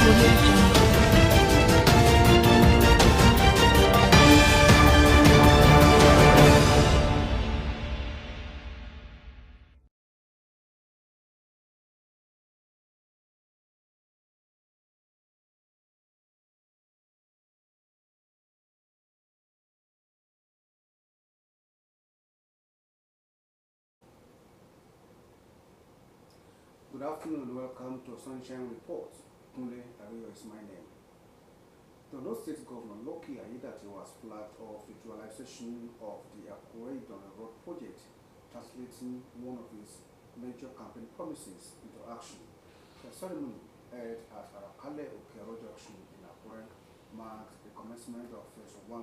Good afternoon and welcome to Sunshine Report. Kunle Ariyo is my name. The Ondo State Governor Loki Ayedatiwa has flagged off the dualization of the Akure Idona Road project, translating one of his major campaign promises into action. The ceremony held at Arakale Okero Junction in Akure marked the commencement of phase 1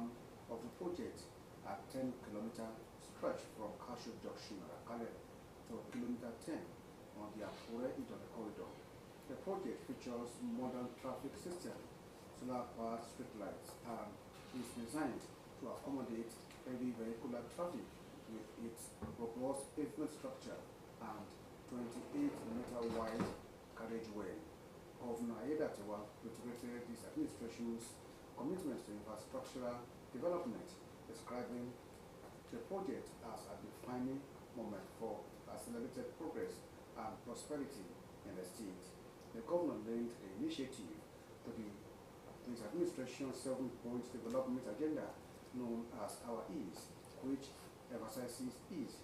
of the project at 10-kilometer stretch from Kashu Junction, Arakale, to kilometer 10 on the Akure Idona corridor. The project features modern traffic system, solar-powered streetlights, and is designed to accommodate heavy vehicular traffic with its robust pavement structure and 28-meter wide carriageway. Governor Ayedatiwa reiterated his administration's commitment to infrastructural development, describing the project as a defining moment for accelerated progress and prosperity in the state. The governor linked the initiative to his administration's 7-point development agenda known as Our Ease, which emphasizes ease,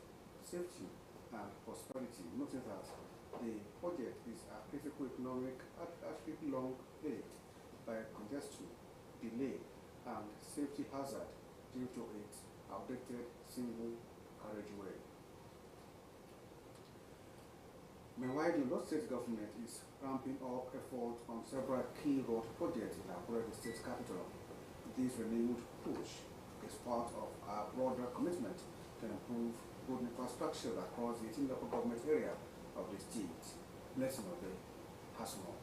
safety, and prosperity, noting that the project is a critical economic aspect long plagued by congestion, delay, and safety hazard due to its outdated single carriageway. Meanwhile, the Ondo State government is ramping up efforts on several key road projects in Akure, the state capital. This renewed push is part of our broader commitment to improve road infrastructure across the 18 local government area of the state. Blessing of the has more.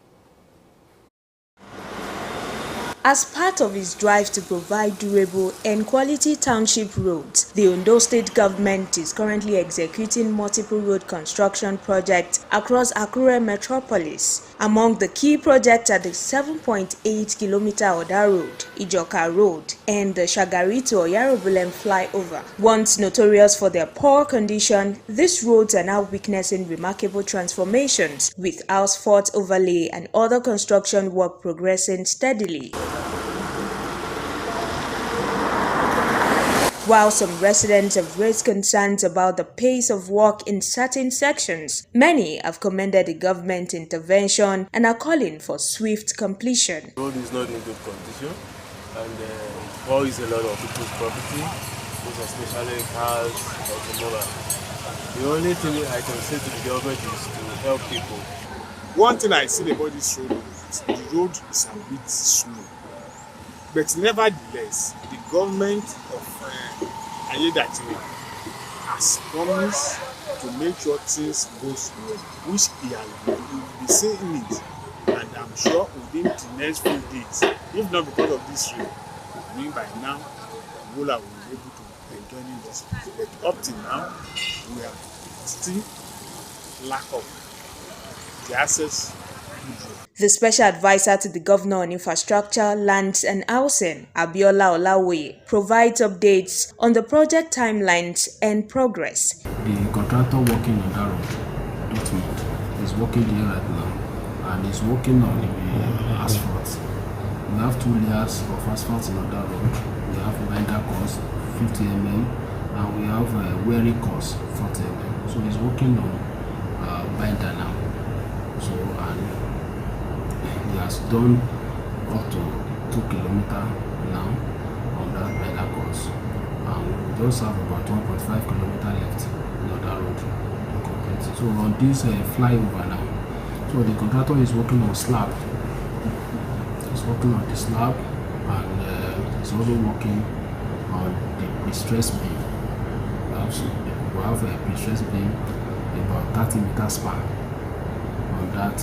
As part of its drive to provide durable and quality township roads, the Ondo State government is currently executing multiple road construction projects across Akure metropolis. Among the key projects are the 7.8-kilometer Oda Road, Ijoka Road, and the Shagari to Oyarobulem flyover. Once notorious for their poor condition, these roads are now witnessing remarkable transformations, with asphalt overlay and other construction work progressing steadily. While some residents have raised concerns about the pace of work in certain sections, many have commended the government intervention and are calling for swift completion. The road is not in good condition and it spoils a lot of people's property, especially cars, automobiles. The only thing I can say to the government is to help people. One thing I see about this road is the road is a bit slow. But nevertheless, the government of Ayedatiwa has promised to make sure things go smooth, which he will be saying it. And I'm sure within the next few days, if not because of this rain, I mean by now, Angola will be able to enjoy this. But up till now, we are still lack of the access. The special advisor to the governor on infrastructure, lands and housing, Abiola Olawoye, provides updates on the project timelines and progress. The contractor working on that road, Dortmund, is working there right now and is working on the asphalt. We have 2 layers of asphalt on that road. We have binder course 50 mm and we have wearing course 40 mm. So he's working on binder now. So and he has done up to 2 kilometers now on that binder course. And we just have about 1.5 kilometers left on that road to complete. So on this flyover now, so the contractor is working on slab. He's working on the slab and he's also working on the pre-stress beam. We have a pre-stress beam about 30 meters span on that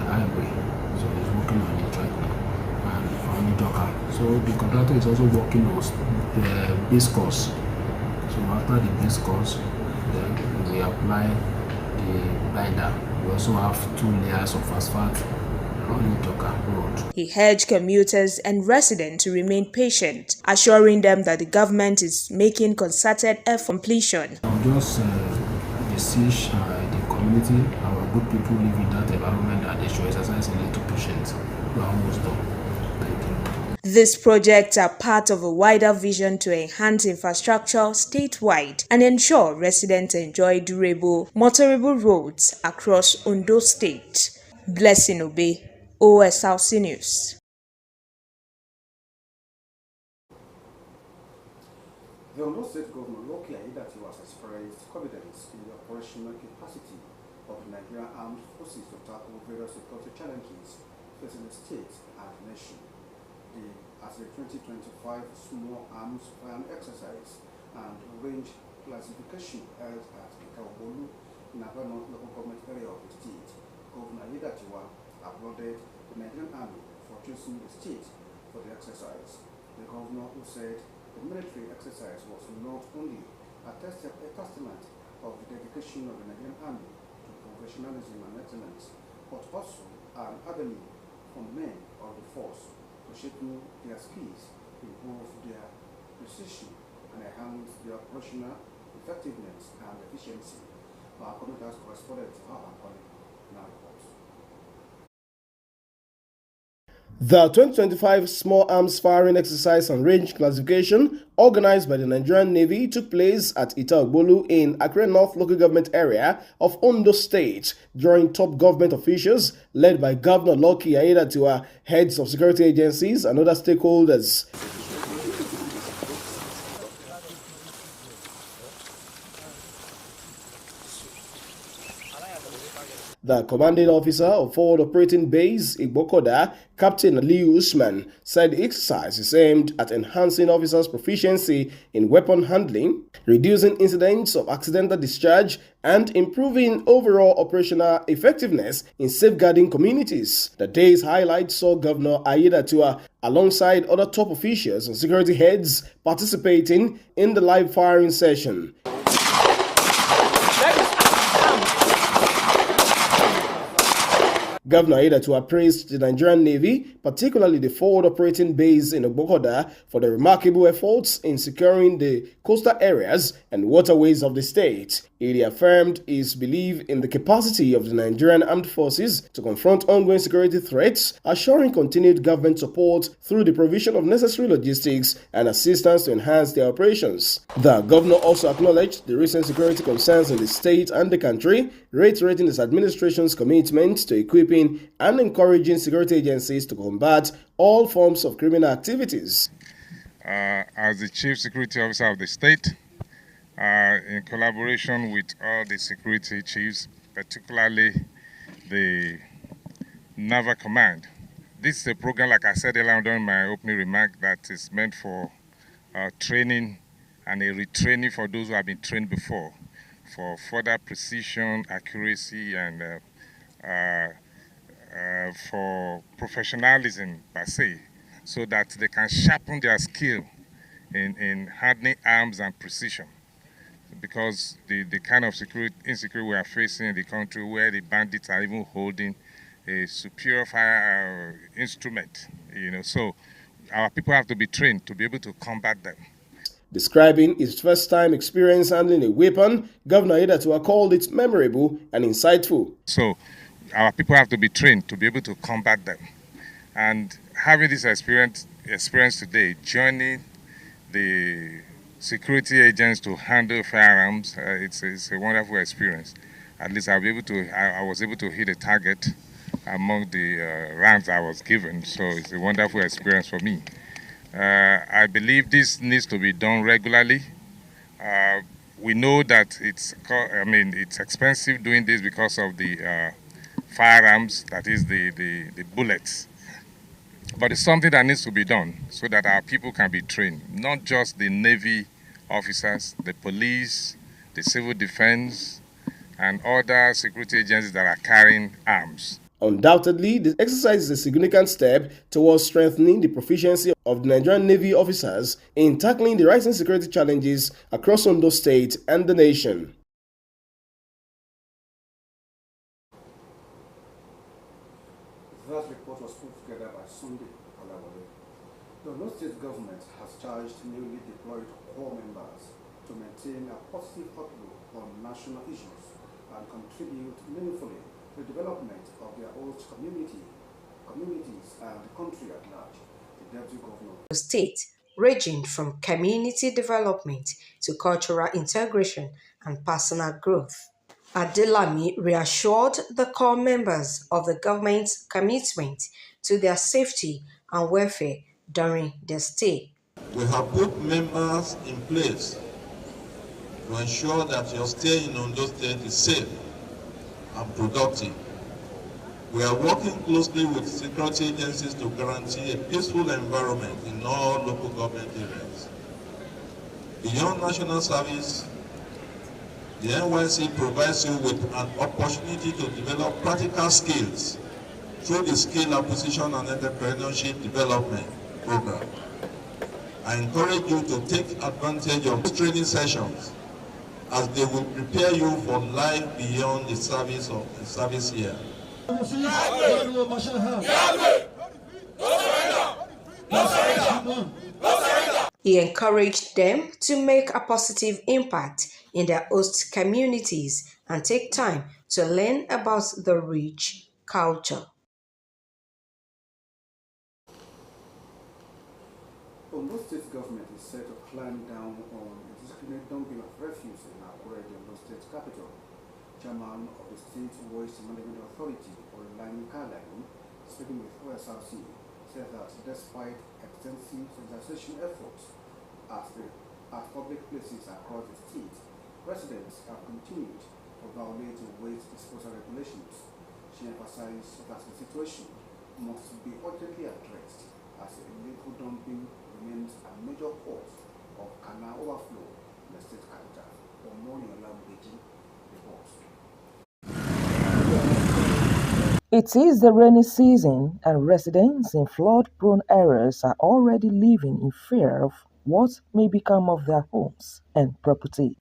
highway. So he's working on it right now and on the docker. So the contractor is also working on the base course. So after the base course, then we apply the binder. We also have 2 layers of asphalt running Nsukka Road. He urged commuters and residents to remain patient, assuring them that the government is making concerted effort completion. I'll just beseech the community, our good people live in that environment, that they should exercise a little patience. We are almost done. Thank you. These projects are part of a wider vision to enhance infrastructure statewide and ensure residents enjoy durable, motorable roads across Ondo State. Blessing Obe, Osrc News. The Ondo State Governor Loki Aiyedatiwa has expressed confidence in the operational capacity of the Nigerian Armed Forces to tackle various security challenges facing the state and the nation. As the 2025 Small Arms Firearm Exercise and Range Classification held at Ikaobolu in Akure North local government area of the state, Governor Aiyedatiwa applauded the Nigerian Army for choosing the state for the exercise. The governor who said the military exercise was not only a testament of the dedication of the Nigerian Army to professionalism and excellence, but also an avenue for men of the force to sharpen their skills, improve their precision, and enhance their operational effectiveness and efficiency. Our commenters correspondent Alan Collin now reports. The 2025 Small Arms Firing Exercise and Range Classification, organized by the Nigerian Navy, took place at Itaogbolu in Akure North local government area of Ondo State during top government officials led by Governor Loki Aiyedatiwa, heads of security agencies and other stakeholders. The commanding officer of Forward Operating Base, Igbokoda, Captain Ali Usman, said the exercise is aimed at enhancing officers' proficiency in weapon handling, reducing incidents of accidental discharge, and improving overall operational effectiveness in safeguarding communities. The day's highlight saw Governor Aiyedatiwa alongside other top officials and security heads participating in the live firing session. Governor Aiyedatiwa praised the Nigerian Navy, particularly the Forward Operating Base in Ogbokoda, for the remarkable efforts in securing the coastal areas and waterways of the state. He reaffirmed his belief in the capacity of the Nigerian Armed Forces to confront ongoing security threats, assuring continued government support through the provision of necessary logistics and assistance to enhance their operations. The governor also acknowledged the recent security concerns in the state and the country, reiterating his administration's commitment to equipping and encouraging security agencies to combat all forms of criminal activities. As the Chief Security Officer of the state, in collaboration with all the security chiefs, particularly the Naval Command. This is a program, like I said earlier during my opening remark, that is meant for training and a retraining for those who have been trained before, for further precision, accuracy, and for professionalism per se, so that they can sharpen their skill in handling arms and precision. Because the kind of insecurity we are facing in the country, where the bandits are even holding a superior fire instrument, so our people have to be trained to be able to combat them. Describing his first-time experience handling a weapon, Governor Aiyedatiwa called it memorable and insightful. So our people have to be trained to be able to combat them. And having this experience today, joining the security agents to handle firearms, it's a wonderful experience. At least I was able to hit a target among the rounds I was given, so it's a wonderful experience for me. I believe this needs to be done regularly. We know that it's expensive doing this because of the firearms, that is the bullets. But it's something that needs to be done so that our people can be trained, not just the Navy officers, the police, the civil defense, and other security agencies that are carrying arms. Undoubtedly, this exercise is a significant step towards strengthening the proficiency of the Nigerian Navy officers in tackling the rising security challenges across Ondo State and the nation. That's report report was put together by Sunday Olawale. The Ondo State government has charged newly deployed corps members to maintain a positive outlook on national issues and contribute meaningfully to the development of their host communities, and the country at large. The Deputy Governor. The state, ranging from community development to cultural integration and personal growth. Adelami reassured the core members of the government's commitment to their safety and welfare during their stay. We have put members in place to ensure that your stay in Ondo State is safe and productive. We are working closely with security agencies to guarantee a peaceful environment in all local government areas. Beyond national service, the NYC provides you with an opportunity to develop practical skills through the Skill Acquisition and Entrepreneurship Development Program. I encourage you to take advantage of these training sessions as they will prepare you for life beyond the service year. He encouraged them to make a positive impact in their host communities and take time to learn about the rich culture. Ondo State government is set to climb down on indiscriminate dumping of refuse in Akure, the Ondo State capital. Chairman of the State Waste Management Authority, Osrc, speaking with Osrc, said that despite extensive sensitization efforts at public places across the state, residents have continued to violate waste disposal regulations. She emphasized that the situation must be urgently addressed as illegal dumping remains a major cause of canal overflow in the state capital. Omoniola Beji reports. It is the rainy season and residents in flood-prone areas are already living in fear of what may become of their homes and property.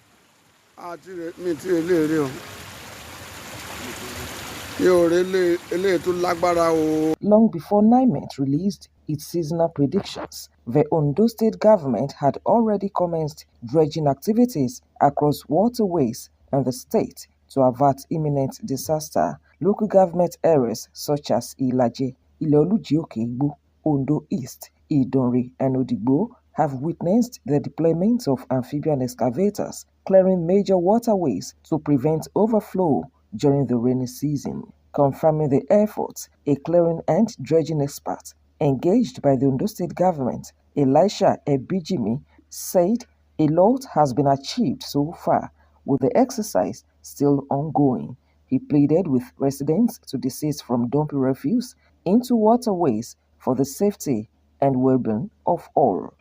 Long before NIMET released its seasonal predictions, the Ondo State government had already commenced dredging activities across waterways in the state to avert imminent disaster. Local government areas such as Ilaje, Ileoluji-Oke-Igbo, Ondo East, Idonre, and Odigbo have witnessed the deployment of amphibian excavators clearing major waterways to prevent overflow during the rainy season. Confirming the efforts, a clearing and dredging expert engaged by the Ondo State government, Elisha Ebijimi, said a lot has been achieved so far, with the exercise still ongoing. He pleaded with residents to desist from dumping refuse into waterways for the safety and well-being of all.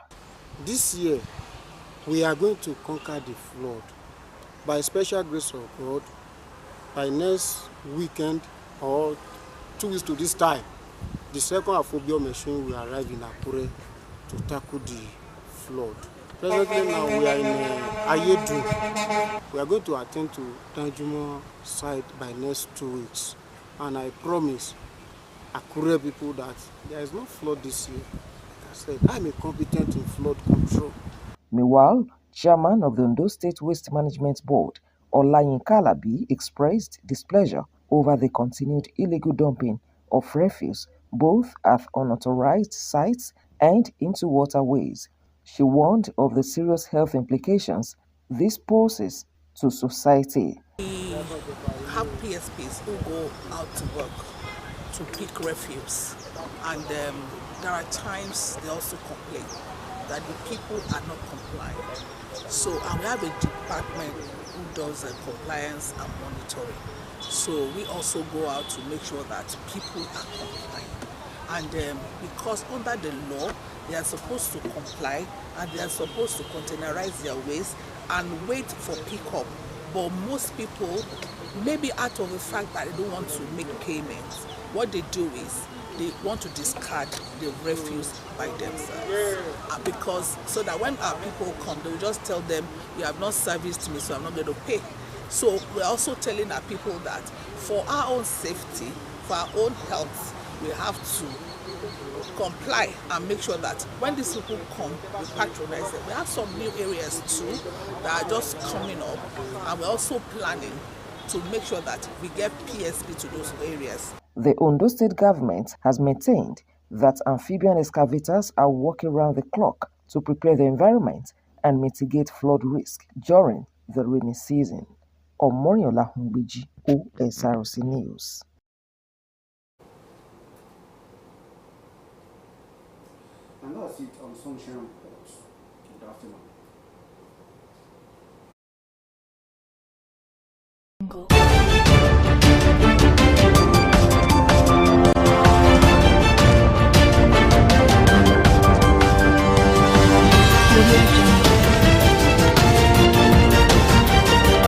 This year, we are going to conquer the flood by special grace of God. By next weekend or 2 weeks to this time, the second amphibian machine will arrive in Akure to tackle the flood. Presently now we are in Ayedu. We are going to attend to Danjuma site by next 2 weeks. And I promise Akure people that there is no flood this year. Like I said, I'm a competent in flood control. Meanwhile, Chairman of the Ondo State Waste Management Board, Olayinka Alabi, expressed displeasure over the continued illegal dumping of refuse both at unauthorized sites and into waterways. She warned of the serious health implications this poses to society. We have PSPs who go out to work to pick refuse, and there are times they also complain that the people are not compliant. So we have a department who does compliance and monitoring. So we also go out to make sure that people are compliant. And because under the law, they are supposed to comply and they are supposed to containerize their waste and wait for pickup. But most people, maybe out of the fact that they don't want to make payments, what they do is they want to discard the refuse by themselves. Because so that when our people come, they will just tell them, you have not serviced me, so I'm not going to pay. So we're also telling our people that for our own safety, for our own health, we have to comply and make sure that when these people come, we patronize them. We have some new areas too that are just coming up, and we're also planning to make sure that we get PSP to those areas. The Ondo State government has maintained that amphibian excavators are working round the clock to prepare the environment and mitigate flood risk during the rainy season. Omoriola Humbiji, Osrc News. And that's it on Sunshine Reports. Good afternoon.